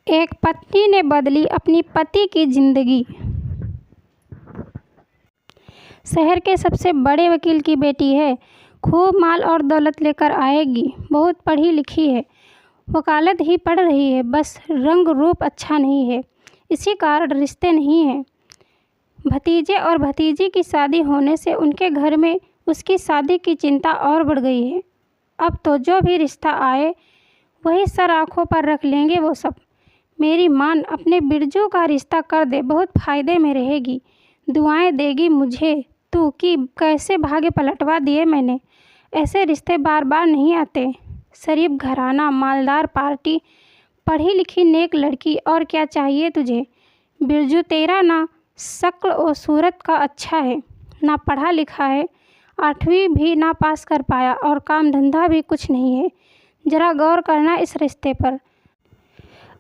एक पत्नी ने बदली अपनी पति की जिंदगी। शहर के सबसे बड़े वकील की बेटी है, खूब माल और दौलत लेकर आएगी, बहुत पढ़ी लिखी है, वकालत ही पढ़ रही है, बस रंग रूप अच्छा नहीं है, इसी कारण रिश्ते नहीं हैं। भतीजे और भतीजी की शादी होने से उनके घर में उसकी शादी की चिंता और बढ़ गई है। अब तो जो भी रिश्ता आए वही सर आँखों पर रख लेंगे वो सब। मेरी मान अपने बिरजू का रिश्ता कर दे, बहुत फ़ायदे में रहेगी, दुआएं देगी मुझे तू कि कैसे भाग्य पलटवा दिए मैंने। ऐसे रिश्ते बार बार नहीं आते। शरीफ घराना, मालदार पार्टी, पढ़ी लिखी नेक लड़की, और क्या चाहिए तुझे। बिरजू तेरा ना शक्ल और सूरत का अच्छा है, ना पढ़ा लिखा है, 8वीं भी ना पास कर पाया, और काम धंधा भी कुछ नहीं है। ज़रा गौर करना इस रिश्ते पर।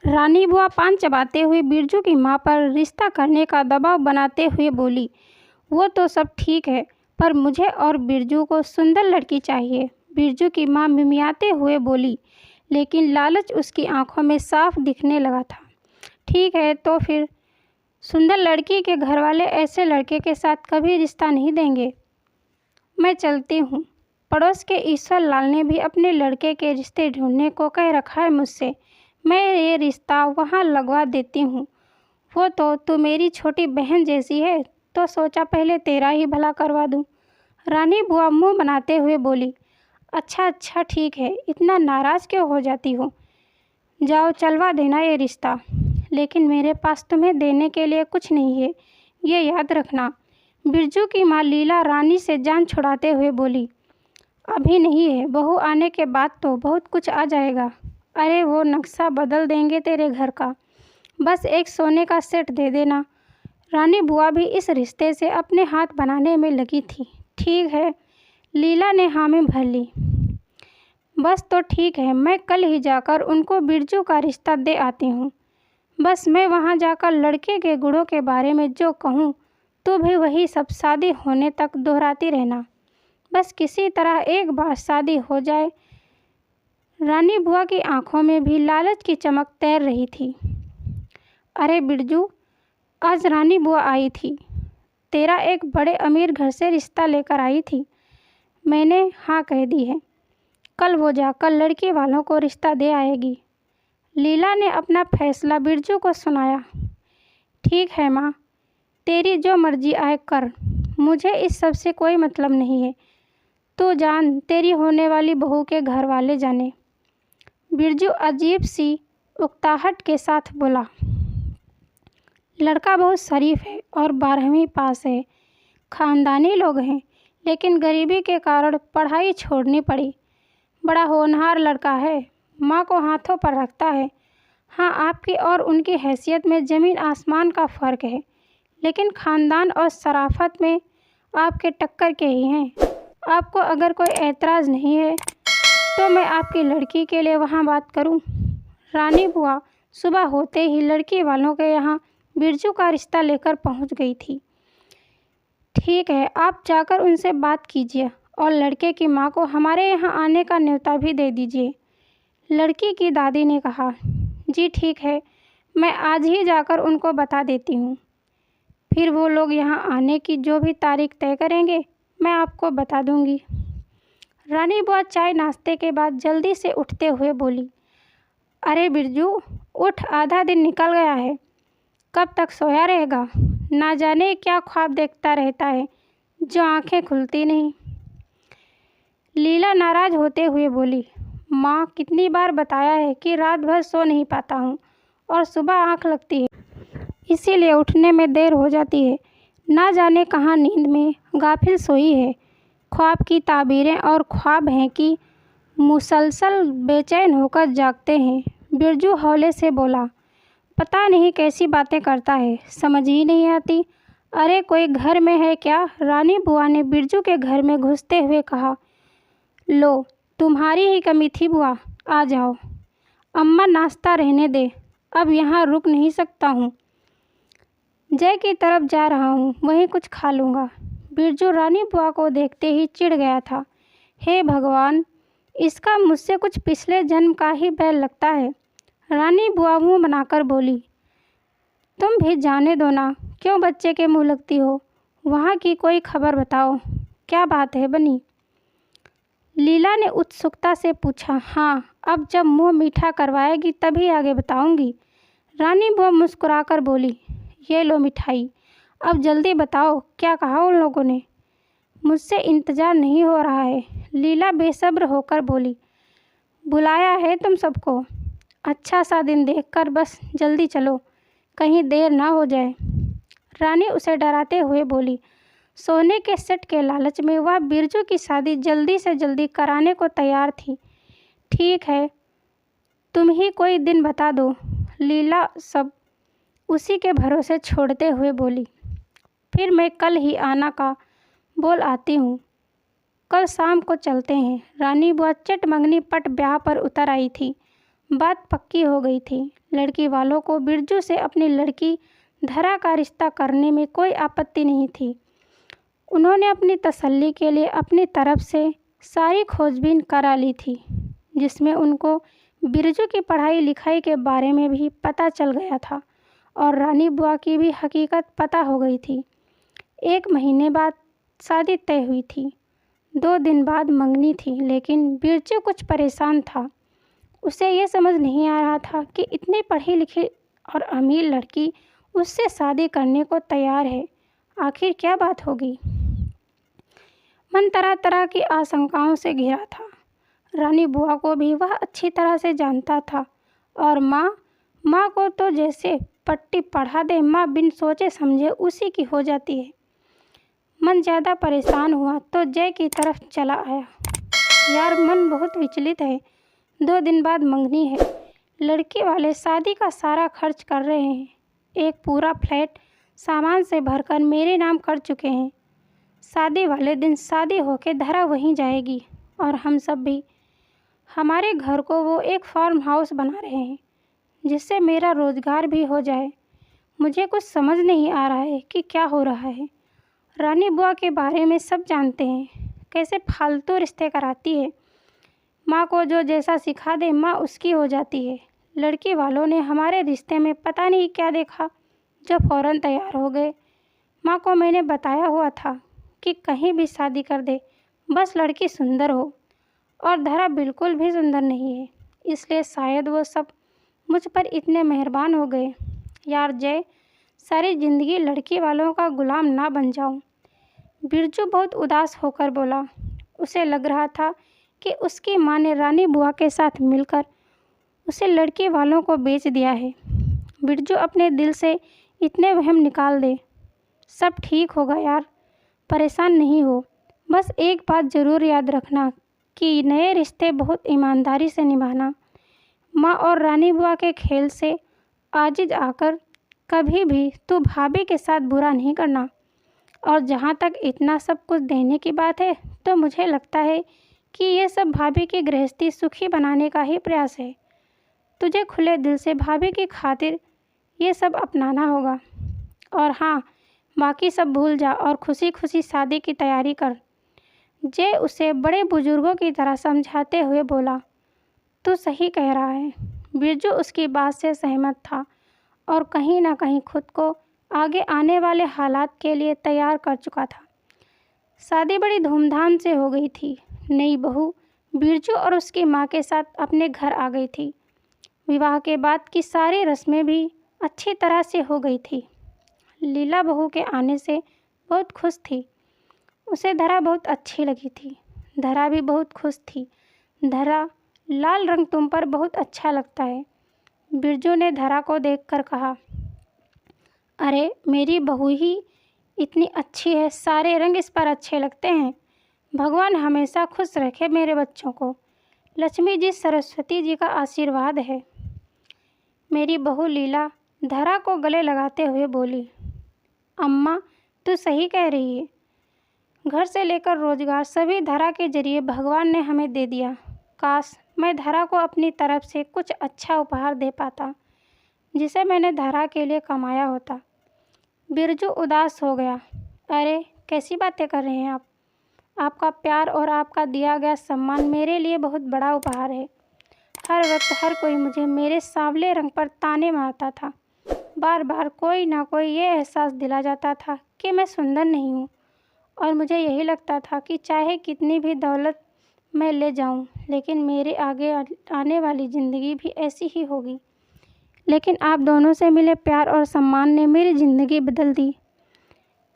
रानी बुआ पान चबाते हुए बिरजू की माँ पर रिश्ता करने का दबाव बनाते हुए बोली, वो तो सब ठीक है, पर मुझे और बिरजू को सुंदर लड़की चाहिए। बिरजू की माँ मिमियाते हुए बोली, लेकिन लालच उसकी आंखों में साफ दिखने लगा था। ठीक है तो फिर सुंदर लड़की के घर वाले ऐसे लड़के के साथ कभी रिश्ता नहीं देंगे। मैं चलती हूँ। पड़ोस के ईश्वर लाल ने भी अपने लड़के के रिश्ते ढूंढने को कह रखा है मुझसे। मैं ये रिश्ता वहाँ लगवा देती हूँ। वो तो तू मेरी छोटी बहन जैसी है, तो सोचा पहले तेरा ही भला करवा दूँ। रानी बुआ मुंह बनाते हुए बोली, अच्छा ठीक है, इतना नाराज़ क्यों हो जाती हो। जाओ चलवा देना ये रिश्ता, लेकिन मेरे पास तुम्हें देने के लिए कुछ नहीं है, ये याद रखना। बिरजू की माँ लीला रानी से जान छुड़ाते हुए बोली, अभी नहीं है, बहू आने के बाद तो बहुत कुछ आ जाएगा। अरे वो नक्शा बदल देंगे तेरे घर का, बस एक सोने का सेट दे देना। रानी बुआ भी इस रिश्ते से अपने हाथ बनाने में लगी थी। ठीक है, लीला ने हामी भर ली। बस तो ठीक है, मैं कल ही जाकर उनको बिरजू का रिश्ता दे आती हूँ। बस मैं वहाँ जाकर लड़के के गुणों के बारे में जो कहूँ तो भी वही सब शादी होने तक दोहराती रहना। बस किसी तरह एक बार शादी हो जाए। रानी बुआ की आंखों में भी लालच की चमक तैर रही थी। अरे बिरजू, आज रानी बुआ आई थी, तेरा एक बड़े अमीर घर से रिश्ता लेकर आई थी। मैंने हाँ कह दी है। कल वो जाकर लड़की वालों को रिश्ता दे आएगी। लीला ने अपना फैसला बिरजू को सुनाया। ठीक है माँ, तेरी जो मर्जी आए कर, मुझे इस सब से कोई मतलब नहीं है। तू जान, तेरी होने वाली बहू के घर वाले जाने। बिरजू अजीब सी उकताहट के साथ बोला, लड़का बहुत शरीफ है और 12वीं पास है, ख़ानदानी लोग हैं, लेकिन गरीबी के कारण पढ़ाई छोड़नी पड़ी। बड़ा होनहार लड़का है, माँ को हाथों पर रखता है। हाँ, आपकी और उनकी हैसियत में ज़मीन आसमान का फ़र्क है, लेकिन ख़ानदान और शराफत में आपके टक्कर के ही हैं। आपको अगर कोई एतराज़ नहीं है तो मैं आपकी लड़की के लिए वहाँ बात करूँ। रानी बुआ सुबह होते ही लड़की वालों के यहाँ बिरजू का रिश्ता लेकर पहुँच गई थी। ठीक है, आप जाकर उनसे बात कीजिए और लड़के की माँ को हमारे यहाँ आने का न्योता भी दे दीजिए। लड़की की दादी ने कहा, जी ठीक है, मैं आज ही जाकर उनको बता देती हूँ। फिर वो लोग यहाँ आने की जो भी तारीख तय करेंगे मैं आपको बता दूँगी। रानी बुआ चाय नाश्ते के बाद जल्दी से उठते हुए बोली, अरे बिरजू उठ, आधा दिन निकल गया है, कब तक सोया रहेगा। ना जाने क्या ख्वाब देखता रहता है जो आंखें खुलती नहीं। लीला नाराज़ होते हुए बोली, माँ कितनी बार बताया है कि रात भर सो नहीं पाता हूँ और सुबह आँख लगती है, इसीलिए उठने में देर हो जाती है। ना जाने कहाँ नींद में गाफिल सोई है। ख्वाब की ताबीरें और ख्वाब हैं कि मुसलसल बेचैन होकर जागते हैं। बिरजू हौले से बोला, पता नहीं कैसी बातें करता है, समझ ही नहीं आती। अरे कोई घर में है क्या। रानी बुआ ने बिरजू के घर में घुसते हुए कहा, लो तुम्हारी ही कमी थी बुआ, आ जाओ। अम्मा नाश्ता रहने दे, अब यहाँ रुक नहीं सकता हूँ। जय की तरफ जा रहा हूँ, वहीं कुछ खा लूँगा। बिरजू रानी बुआ को देखते ही चिढ़ गया था। हे भगवान, इसका मुझसे कुछ पिछले जन्म का ही बैर लगता है। रानी बुआ मुँह बनाकर बोली, तुम भी जाने दो ना, क्यों बच्चे के मुँह लगती हो। वहाँ की कोई खबर बताओ, क्या बात है बनी। लीला ने उत्सुकता से पूछा। हाँ, अब जब मुँह मीठा करवाएगी तभी आगे बताऊंगी। रानी बुआ मुस्कुराकर बोली, ये लो मिठाई, अब जल्दी बताओ क्या कहा उन लोगों ने। मुझसे इंतज़ार नहीं हो रहा है, लीला बेसब्र होकर बोली। बुलाया है तुम सबको, अच्छा सा दिन देखकर बस जल्दी चलो, कहीं देर ना हो जाए। रानी उसे डराते हुए बोली। सोने के सेट के लालच में वह बिरजू की शादी जल्दी से जल्दी कराने को तैयार थी। ठीक है, तुम ही कोई दिन बता दो, लीला सब उसी के भरोसे छोड़ते हुए बोली। फिर मैं कल ही आना का बोल आती हूँ, कल शाम को चलते हैं। रानी बुआ चटमंगनी पट ब्याह पर उतर आई थी। बात पक्की हो गई थी। लड़की वालों को बिरजू से अपनी लड़की धरा का रिश्ता करने में कोई आपत्ति नहीं थी। उन्होंने अपनी तसल्ली के लिए अपनी तरफ से सारी खोजबीन करा ली थी, जिसमें उनको बिरजू की पढ़ाई लिखाई के बारे में भी पता चल गया था और रानी बुआ की भी हकीकत पता हो गई थी। 1 महीने बाद शादी तय हुई थी। 2 दिन बाद मंगनी थी, लेकिन बिरजू कुछ परेशान था। उसे ये समझ नहीं आ रहा था कि इतनी पढ़ी लिखी और अमीर लड़की उससे शादी करने को तैयार है। आखिर क्या बात होगी। मन तरह तरह की आशंकाओं से घिरा था। रानी बुआ को भी वह अच्छी तरह से जानता था और माँ को तो जैसे पट्टी पढ़ा दे माँ बिन सोचे समझे उसी की हो जाती है। मन ज़्यादा परेशान हुआ तो जय की तरफ चला आया। यार, मन बहुत विचलित है। 2 दिन बाद मंगनी है। लड़के वाले शादी का सारा खर्च कर रहे हैं। एक पूरा फ्लैट सामान से भरकर मेरे नाम कर चुके हैं। शादी वाले दिन शादी होके धरा वहीं जाएगी और हम सब भी। हमारे घर को वो एक फार्म हाउस बना रहे हैं, जिससे मेरा रोज़गार भी हो जाए। मुझे कुछ समझ नहीं आ रहा है कि क्या हो रहा है। रानी बुआ के बारे में सब जानते हैं, कैसे फालतू रिश्ते कराती है। माँ को जो जैसा सिखा दे माँ उसकी हो जाती है। लड़की वालों ने हमारे रिश्ते में पता नहीं क्या देखा जो फ़ौरन तैयार हो गए। माँ को मैंने बताया हुआ था कि कहीं भी शादी कर दे, बस लड़की सुंदर हो, और धरा बिल्कुल भी सुंदर नहीं है, इसलिए शायद वो सब मुझ पर इतने मेहरबान हो गए। यार जय, सारी ज़िंदगी लड़की वालों का गुलाम ना बन जाऊं। बिरजू बहुत उदास होकर बोला। उसे लग रहा था कि उसकी माँ ने रानी बुआ के साथ मिलकर उसे लड़की वालों को बेच दिया है। बिरजू अपने दिल से इतने वहम निकाल दे। सब ठीक होगा यार, परेशान नहीं हो। बस एक बात ज़रूर याद रखना कि नए रिश्ते बहुत ईमानदारी से निभाना। माँ और रानी बुआ के खेल से आजिज आकर कभी भी तू भाभी के साथ बुरा नहीं करना। और जहाँ तक इतना सब कुछ देने की बात है, तो मुझे लगता है कि ये सब भाभी की गृहस्थी सुखी बनाने का ही प्रयास है। तुझे खुले दिल से भाभी की खातिर ये सब अपनाना होगा। और हाँ, बाकी सब भूल जा और खुशी खुशी शादी की तैयारी कर। जय उसे बड़े बुजुर्गों की तरह समझाते हुए बोला। तू सही कह रहा है। बिरजू उसकी बात से सहमत था और कहीं ना कहीं खुद को आगे आने वाले हालात के लिए तैयार कर चुका था। शादी बड़ी धूमधाम से हो गई थी। नई बहू बिरजू और उसकी माँ के साथ अपने घर आ गई थी। विवाह के बाद की सारी रस्में भी अच्छी तरह से हो गई थी। लीला बहू के आने से बहुत खुश थी। उसे धरा बहुत अच्छी लगी थी। धरा भी बहुत खुश थी। धरा, लाल रंग तुम पर बहुत अच्छा लगता है। बिरजू ने धरा को देखकर कहा। अरे, मेरी बहू ही इतनी अच्छी है, सारे रंग इस पर अच्छे लगते हैं। भगवान हमेशा खुश रखे मेरे बच्चों को। लक्ष्मी जी, सरस्वती जी का आशीर्वाद है। मेरी बहू लीला धरा को गले लगाते हुए बोली। अम्मा, तू सही कह रही है। घर से लेकर रोजगार सभी धरा के जरिए भगवान ने हमें दे दिया। काश मैं धरा को अपनी तरफ से कुछ अच्छा उपहार दे पाता, जिसे मैंने धरा के लिए कमाया होता। बिरजू उदास हो गया। अरे, कैसी बातें कर रहे हैं आप? आपका प्यार और आपका दिया गया सम्मान मेरे लिए बहुत बड़ा उपहार है। हर वक्त हर कोई मुझे मेरे सांवले रंग पर ताने मारता था। बार बार कोई ना कोई ये एहसास दिला जाता था कि मैं सुंदर नहीं हूँ, और मुझे यही लगता था कि चाहे कितनी भी दौलत मैं ले जाऊँ, लेकिन मेरे आगे आने वाली ज़िंदगी भी ऐसी ही होगी। लेकिन आप दोनों से मिले प्यार और सम्मान ने मेरी ज़िंदगी बदल दी।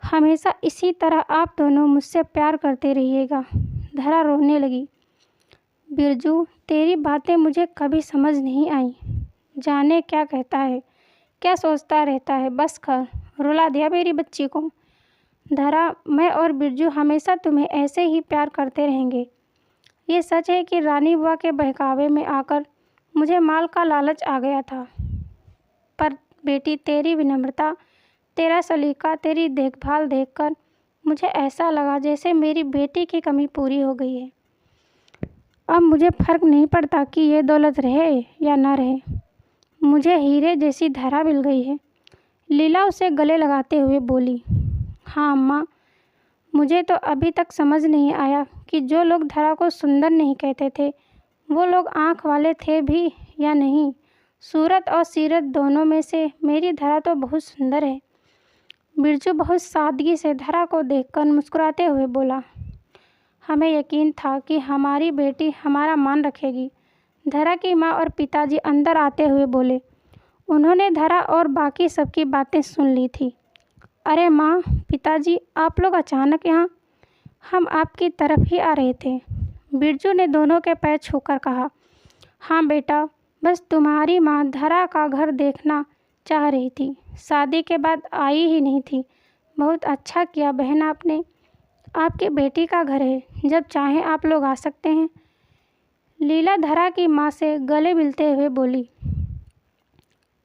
हमेशा इसी तरह आप दोनों मुझसे प्यार करते रहिएगा। धरा रोने लगी। बिरजू, तेरी बातें मुझे कभी समझ नहीं आई। जाने क्या कहता है, क्या सोचता रहता है। बस कर, रुला दिया मेरी बच्ची को। धरा, मैं और बिरजू हमेशा तुम्हें ऐसे ही प्यार करते रहेंगे। ये सच है कि रानी बुआ के बहकावे में आकर मुझे माल का लालच आ गया था, पर बेटी तेरी विनम्रता, तेरा सलीका, तेरी देखभाल देखकर मुझे ऐसा लगा जैसे मेरी बेटी की कमी पूरी हो गई है। अब मुझे फ़र्क नहीं पड़ता कि ये दौलत रहे या ना रहे, मुझे हीरे जैसी धरा मिल गई है। लीला उसे गले लगाते हुए बोली। हाँ अम्मा, मुझे तो अभी तक समझ नहीं आया कि जो लोग धरा को सुंदर नहीं कहते थे, वो लोग आँख वाले थे भी या नहीं। सूरत और सीरत दोनों में से मेरी धरा तो बहुत सुंदर है। बिरजू बहुत सादगी से धरा को देखकर मुस्कुराते हुए बोला। हमें यकीन था कि हमारी बेटी हमारा मान रखेगी। धरा की माँ और पिताजी अंदर आते हुए बोले। उन्होंने धरा और बाकी सबकी बातें सुन ली थी। अरे माँ, पिताजी, आप लोग अचानक यहाँ? हम आपकी तरफ ही आ रहे थे। बिरजू ने दोनों के पैर छूकर कहा। हाँ बेटा, बस तुम्हारी माँ धरा का घर देखना चाह रही थी, शादी के बाद आई ही नहीं थी। बहुत अच्छा किया बहन आपने। आपकी बेटी का घर है, जब चाहें आप लोग आ सकते हैं। लीला धरा की माँ से गले मिलते हुए बोली।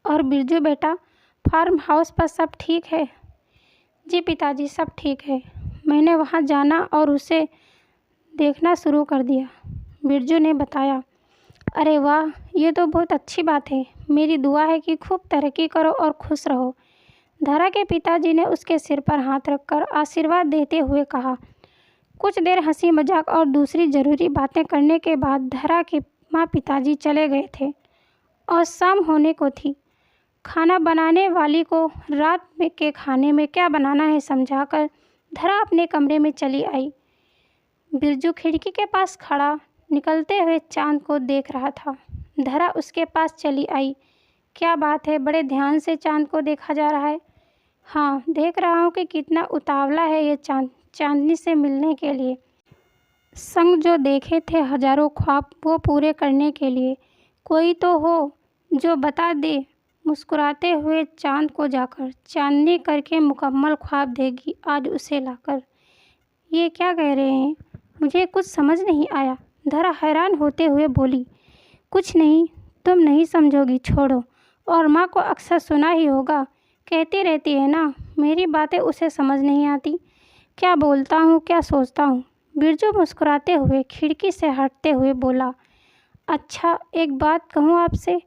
और बिरजू बेटा, फार्म हाउस पर सब ठीक है? जी पिताजी, सब ठीक है। मैंने वहाँ जाना और उसे देखना शुरू कर दिया, बिरजू ने बताया। अरे वाह, ये तो बहुत अच्छी बात है। मेरी दुआ है कि खूब तरक्की करो और खुश रहो। धरा के पिताजी ने उसके सिर पर हाथ रखकर आशीर्वाद देते हुए कहा। कुछ देर हंसी मजाक और दूसरी ज़रूरी बातें करने के बाद धरा के माँ पिताजी चले गए थे और शाम होने को थी। खाना बनाने वाली को रात में के खाने में क्या बनाना है समझाकर धरा अपने कमरे में चली आई। बिरजू खिड़की के पास खड़ा निकलते हुए चांद को देख रहा था। धरा उसके पास चली आई। क्या बात है, बड़े ध्यान से चांद को देखा जा रहा है? हाँ, देख रहा हूँ कि कितना उतावला है ये चांद चांदनी से मिलने के लिए। संग जो देखे थे हजारों ख्वाब, वो पूरे करने के लिए कोई तो हो जो बता दे। मुस्कुराते हुए चांद को जाकर चांदनी करके मुकम्मल ख्वाब देगी आज उसे लाकर। ये क्या कह रहे हैं? मुझे कुछ समझ नहीं आया। धरा हैरान होते हुए बोली। कुछ नहीं, तुम नहीं समझोगी, छोड़ो। और माँ को अक्सर सुना ही होगा, कहती रहती है ना, मेरी बातें उसे समझ नहीं आती। क्या बोलता हूँ, क्या सोचता हूँ। बिरजू मुस्कुराते हुए खिड़की से हटते हुए बोला। अच्छा, एक बात कहूँ आपसे,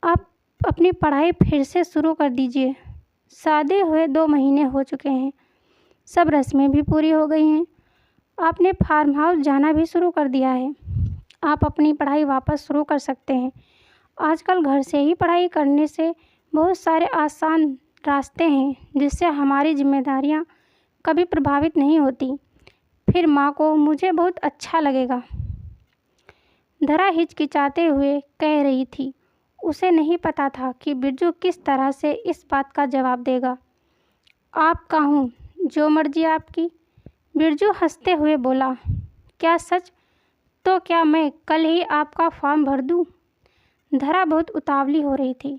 आप अपनी पढ़ाई फिर से शुरू कर दीजिए। शादी हुए 2 महीने हो चुके हैं, सब रस्में भी पूरी हो गई हैं। आपने फार्म हाउस जाना भी शुरू कर दिया है। आप अपनी पढ़ाई वापस शुरू कर सकते हैं। आजकल घर से ही पढ़ाई करने से बहुत सारे आसान रास्ते हैं जिससे हमारी जिम्मेदारियां कभी प्रभावित नहीं होती। फिर माँ को मुझे बहुत अच्छा लगेगा। धरा हिचकिचाते हुए कह रही थी। उसे नहीं पता था कि बिरजू किस तरह से इस बात का जवाब देगा। आपका हूँ, जो मर्जी आपकी। बिरजू हंसते हुए बोला। क्या सच? तो क्या मैं कल ही आपका फॉर्म भर दूँ? धरा बहुत उतावली हो रही थी।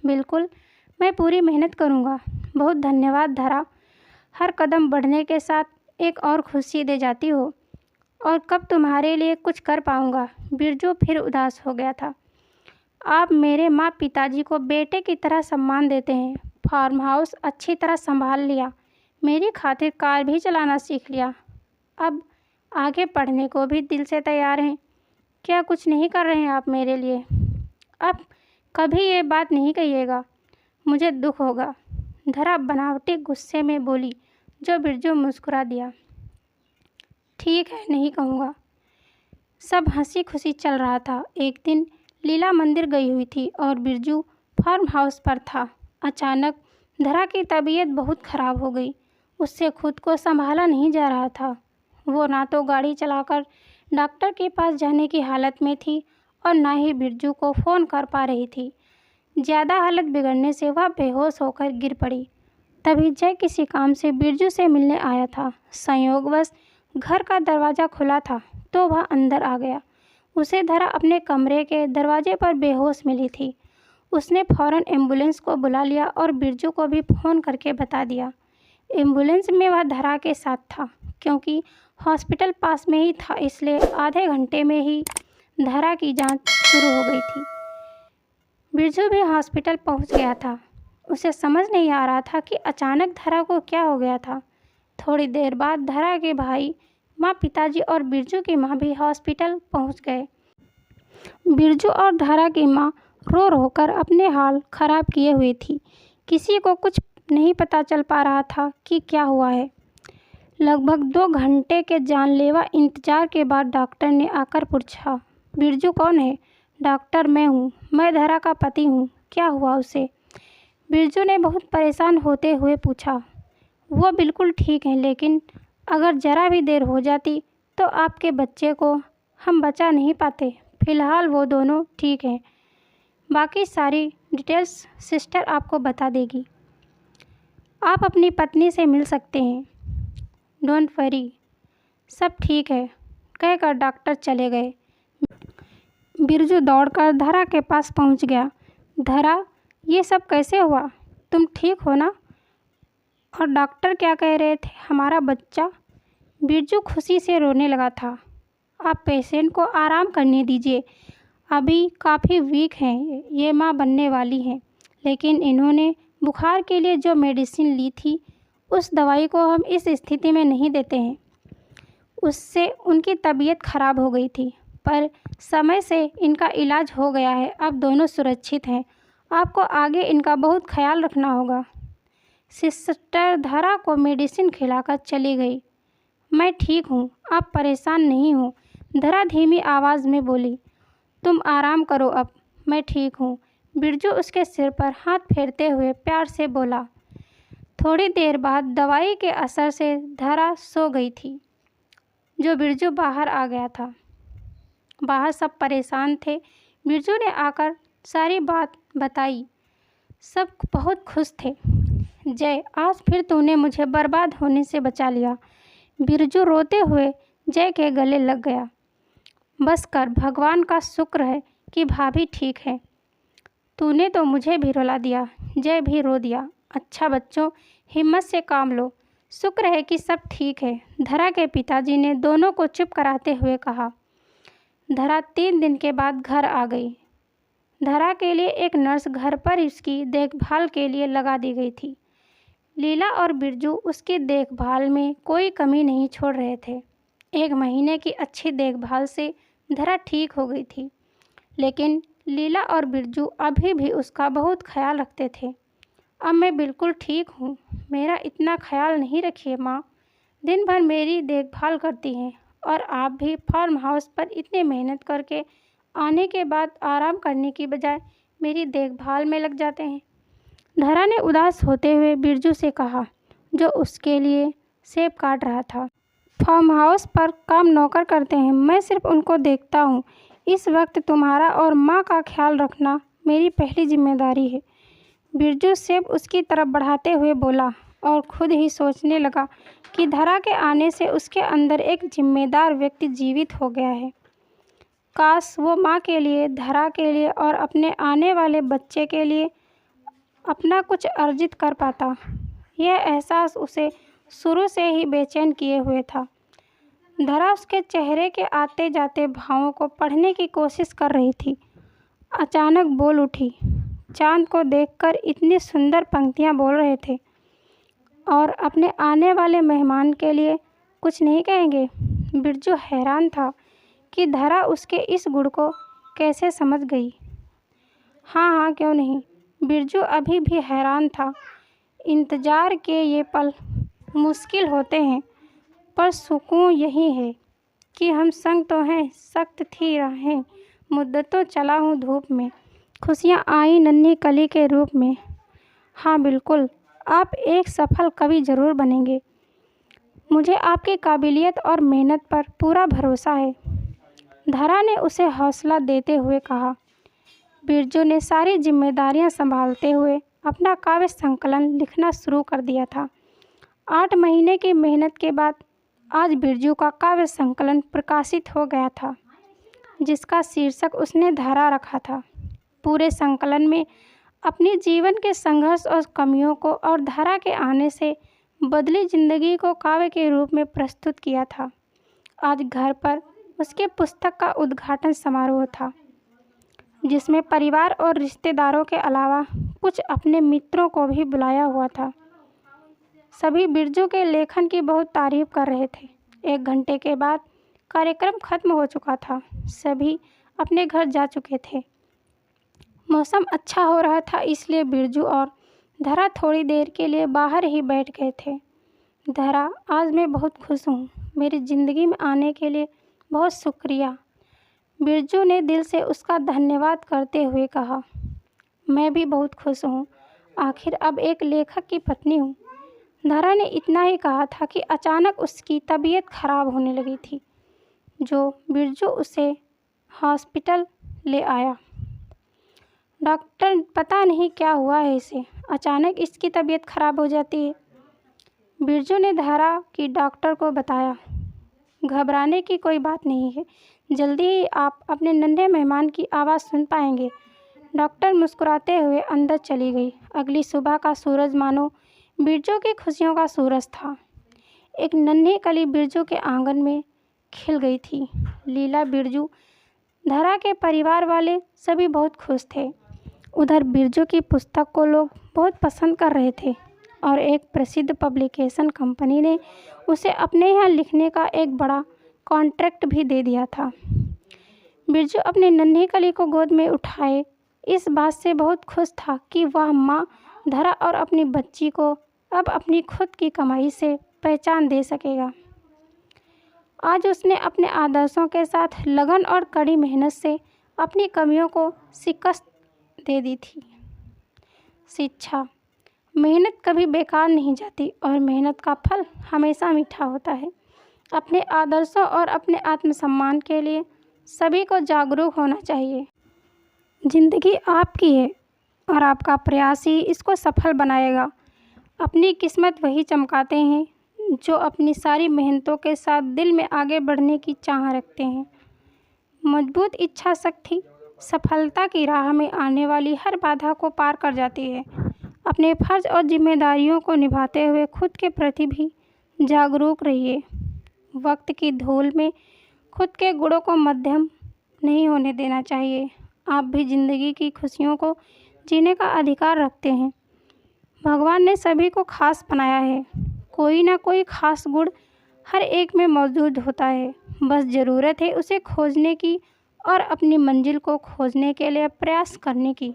बिल्कुल, मैं पूरी मेहनत करूँगा। बहुत धन्यवाद धरा, हर कदम बढ़ने के साथ एक और खुशी दे जाती हो। और कब तुम्हारे लिए कुछ कर पाऊँगा। बिरजू फिर उदास हो गया था। आप मेरे माँ पिताजी को बेटे की तरह सम्मान देते हैं। फार्म हाउस अच्छी तरह संभाल लिया, मेरी खातिर कार भी चलाना सीख लिया। अब आगे पढ़ने को भी दिल से तैयार हैं। क्या कुछ नहीं कर रहे हैं आप मेरे लिए? अब कभी ये बात नहीं कहिएगा, मुझे दुख होगा। धरा बनावटी गुस्से में बोली, जो बिरजू मुस्कुरा दिया। ठीक है, नहीं कहूँगा। सब हंसी खुशी चल रहा था। एक दिन लीला मंदिर गई हुई थी और बिरजू फार्म हाउस पर था। अचानक धरा की तबीयत बहुत खराब हो गई। उससे खुद को संभाला नहीं जा रहा था। वो ना तो गाड़ी चलाकर डॉक्टर के पास जाने की हालत में थी और ना ही बिरजू को फ़ोन कर पा रही थी। ज़्यादा हालत बिगड़ने से वह बेहोश होकर गिर पड़ी। तभी जय किसी काम से बिरजू से मिलने आया था। संयोगवश घर का दरवाज़ा खुला था तो वह अंदर आ गया। उसे धरा अपने कमरे के दरवाजे पर बेहोश मिली थी। उसने फौरन एम्बुलेंस को बुला लिया और बिरजू को भी फ़ोन करके बता दिया। एम्बुलेंस में वह धरा के साथ था। क्योंकि हॉस्पिटल पास में ही था इसलिए आधे घंटे में ही धरा की जांच शुरू हो गई थी। बिरजू भी हॉस्पिटल पहुंच गया था। उसे समझ नहीं आ रहा था कि अचानक धरा को क्या हो गया था। थोड़ी देर बाद धरा के भाई, माँ, पिताजी और बिरजू की माँ भी हॉस्पिटल पहुंच गए। बिरजू और धरा की माँ रो रो कर अपने हाल खराब किए हुई थी। किसी को कुछ नहीं पता चल पा रहा था कि क्या हुआ है। लगभग 2 घंटे के जानलेवा इंतजार के बाद डॉक्टर ने आकर पूछा, बिरजू कौन है? डॉक्टर, मैं हूँ। मैं धरा का पति हूँ। क्या हुआ उसे? बिरजू ने बहुत परेशान होते हुए पूछा। वो बिल्कुल ठीक है, लेकिन अगर ज़रा भी देर हो जाती तो आपके बच्चे को हम बचा नहीं पाते। फ़िलहाल वो दोनों ठीक हैं। बाकी सारी डिटेल्स सिस्टर आपको बता देगी। आप अपनी पत्नी से मिल सकते हैं। डोंट वरी, सब ठीक है, कहकर डॉक्टर चले गए। बिरजू दौड़कर धरा के पास पहुंच गया। धरा, ये सब कैसे हुआ? तुम ठीक हो ना? और डॉक्टर क्या कह रहे थे? हमारा बच्चा? बिरजू खुशी से रोने लगा था। आप पेशेंट को आराम करने दीजिए। अभी काफ़ी वीक हैं, ये माँ बनने वाली हैं, लेकिन इन्होंने बुखार के लिए जो मेडिसिन ली थी उस दवाई को हम इस स्थिति में नहीं देते हैं। उससे उनकी तबीयत खराब हो गई थी, पर समय से इनका इलाज हो गया है। अब दोनों सुरक्षित हैं। आपको आगे इनका बहुत ख्याल रखना होगा। सिस्टर धरा को मेडिसिन खिलाकर चली गई। मैं ठीक हूँ, आप परेशान नहीं हो, धरा धीमी आवाज़ में बोली। तुम आराम करो अब, मैं ठीक हूँ। बिरजू उसके सिर पर हाथ फेरते हुए प्यार से बोला। थोड़ी देर बाद दवाई के असर से धरा सो गई थी। जो बिरजू बाहर आ गया था। बाहर सब परेशान थे। बिरजू ने आकर सारी बात बताई। सब बहुत खुश थे। जय, आज फिर तूने मुझे बर्बाद होने से बचा लिया। बिरजू रोते हुए जय के गले लग गया। बस कर, भगवान का शुक्र है कि भाभी ठीक है। तूने तो मुझे भी रुला दिया। जय भी रो दिया। अच्छा बच्चों, हिम्मत से काम लो। शुक्र है कि सब ठीक है, धरा के पिताजी ने दोनों को चुप कराते हुए कहा। धरा 3 दिन के बाद घर आ गई। धरा के लिए एक नर्स घर पर इसकी देखभाल के लिए लगा दी गई थी। लीला और बिरजू उसकी देखभाल में कोई कमी नहीं छोड़ रहे थे। 1 महीने की अच्छी देखभाल से धरा ठीक हो गई थी, लेकिन लीला और बिरजू अभी भी उसका बहुत ख्याल रखते थे। अब मैं बिल्कुल ठीक हूँ, मेरा इतना ख्याल नहीं रखिए माँ। दिन भर मेरी देखभाल करती हैं और आप भी फार्म हाउस पर इतनी मेहनत करके आने के बाद आराम करने की बजाय मेरी देखभाल में लग जाते हैं। धरा ने उदास होते हुए बिरजू से कहा, जो उसके लिए सेब काट रहा था। फार्म हाउस पर काम नौकर करते हैं, मैं सिर्फ उनको देखता हूँ। इस वक्त तुम्हारा और माँ का ख्याल रखना मेरी पहली जिम्मेदारी है। बिरजू सेब उसकी तरफ बढ़ाते हुए बोला और खुद ही सोचने लगा कि धरा के आने से उसके अंदर एक जिम्मेदार व्यक्ति जीवित हो गया है। काश वो माँ के लिए, धरा के लिए और अपने आने वाले बच्चे के लिए अपना कुछ अर्जित कर पाता। यह एहसास उसे शुरू से ही बेचैन किए हुए था। धरा उसके चेहरे के आते जाते भावों को पढ़ने की कोशिश कर रही थी। अचानक बोल उठी। चांद को देखकर इतनी सुंदर पंक्तियाँ बोल रहे थे और अपने आने वाले मेहमान के लिए कुछ नहीं कहेंगे। बिरजू हैरान था कि धरा उसके इस गुण को कैसे समझ गई। हाँ, क्यों नहीं। बिरजू अभी भी हैरान था। इंतज़ार के ये पल मुश्किल होते हैं, पर सुकून यही है कि हम संग तो हैं। सख्त थी राहें मुद्दतों चला हूँ धूप में, खुशियाँ आई नन्ही कली के रूप में। हाँ बिल्कुल, आप एक सफल कवि ज़रूर बनेंगे। मुझे आपकी काबिलियत और मेहनत पर पूरा भरोसा है। धरा ने उसे हौसला देते हुए कहा। बिरजू ने सारी जिम्मेदारियां संभालते हुए अपना काव्य संकलन लिखना शुरू कर दिया था। 8 महीने की मेहनत के बाद आज बिरजू का काव्य संकलन प्रकाशित हो गया था, जिसका शीर्षक उसने धरा रखा था। पूरे संकलन में अपने जीवन के संघर्ष और कमियों को और धरा के आने से बदली जिंदगी को काव्य के रूप में प्रस्तुत किया था। आज घर पर उसके पुस्तक का उद्घाटन समारोह था, जिसमें परिवार और रिश्तेदारों के अलावा कुछ अपने मित्रों को भी बुलाया हुआ था। सभी बिरजू के लेखन की बहुत तारीफ कर रहे थे। 1 घंटे के बाद कार्यक्रम खत्म हो चुका था। सभी अपने घर जा चुके थे। मौसम अच्छा हो रहा था, इसलिए बिरजू और धरा थोड़ी देर के लिए बाहर ही बैठ गए थे। धरा, आज मैं बहुत खुश हूँ। मेरी ज़िंदगी में आने के लिए बहुत शुक्रिया। बिरजू ने दिल से उसका धन्यवाद करते हुए कहा। मैं भी बहुत खुश हूँ। आखिर अब एक लेखक की पत्नी हूँ। धरा ने इतना ही कहा था कि अचानक उसकी तबीयत खराब होने लगी थी, जो बिरजू उसे हॉस्पिटल ले आया। डॉक्टर, पता नहीं क्या हुआ है इसे, अचानक इसकी तबीयत खराब हो जाती है। बिरजू ने धरा की डॉक्टर को बताया। घबराने की कोई बात नहीं है, जल्दी ही आप अपने नन्हे मेहमान की आवाज़ सुन पाएंगे। डॉक्टर मुस्कुराते हुए अंदर चली गई। अगली सुबह का सूरज मानो बिरजू की खुशियों का सूरज था। एक नन्ही कली बिरजू के आंगन में खिल गई थी। लीला, बिरजू, धरा के परिवार वाले सभी बहुत खुश थे। उधर बिरजू की पुस्तक को लोग बहुत पसंद कर रहे थे और एक प्रसिद्ध पब्लिकेशन कंपनी ने उसे अपने यहाँ लिखने का एक बड़ा कॉन्ट्रैक्ट भी दे दिया था। बिरजू अपने नन्ही कली को गोद में उठाए इस बात से बहुत खुश था कि वह माँ धरा और अपनी बच्ची को अब अपनी खुद की कमाई से पहचान दे सकेगा। आज उसने अपने आदर्शों के साथ लगन और कड़ी मेहनत से अपनी कमियों को शिकस्त दे दी थी। शिक्षा, मेहनत कभी बेकार नहीं जाती और मेहनत का फल हमेशा मीठा होता है। अपने आदर्शों और अपने आत्मसम्मान के लिए सभी को जागरूक होना चाहिए। ज़िंदगी आपकी है और आपका प्रयास ही इसको सफल बनाएगा। अपनी किस्मत वही चमकाते हैं जो अपनी सारी मेहनतों के साथ दिल में आगे बढ़ने की चाह रखते हैं। मजबूत इच्छा शक्ति सफलता की राह में आने वाली हर बाधा को पार कर जाती है। अपने फर्ज और जिम्मेदारियों को निभाते हुए खुद के प्रति भी जागरूक रहिए। वक्त की धूल में खुद के गुणों को मध्यम नहीं होने देना चाहिए। आप भी ज़िंदगी की खुशियों को जीने का अधिकार रखते हैं। भगवान ने सभी को खास बनाया है। कोई ना कोई खास गुण हर एक में मौजूद होता है। बस ज़रूरत है उसे खोजने की और अपनी मंजिल को खोजने के लिए प्रयास करने की।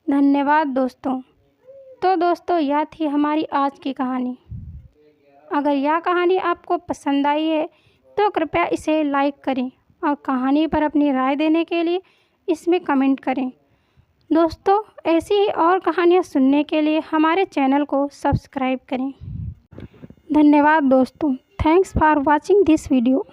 धन्यवाद दोस्तों। तो दोस्तों, यह थी हमारी आज की कहानी। अगर यह कहानी आपको पसंद आई है तो कृपया इसे लाइक करें और कहानी पर अपनी राय देने के लिए इसमें कमेंट करें। दोस्तों, ऐसी ही और कहानियाँ सुनने के लिए हमारे चैनल को सब्सक्राइब करें। धन्यवाद दोस्तों। Thanks for watching this video.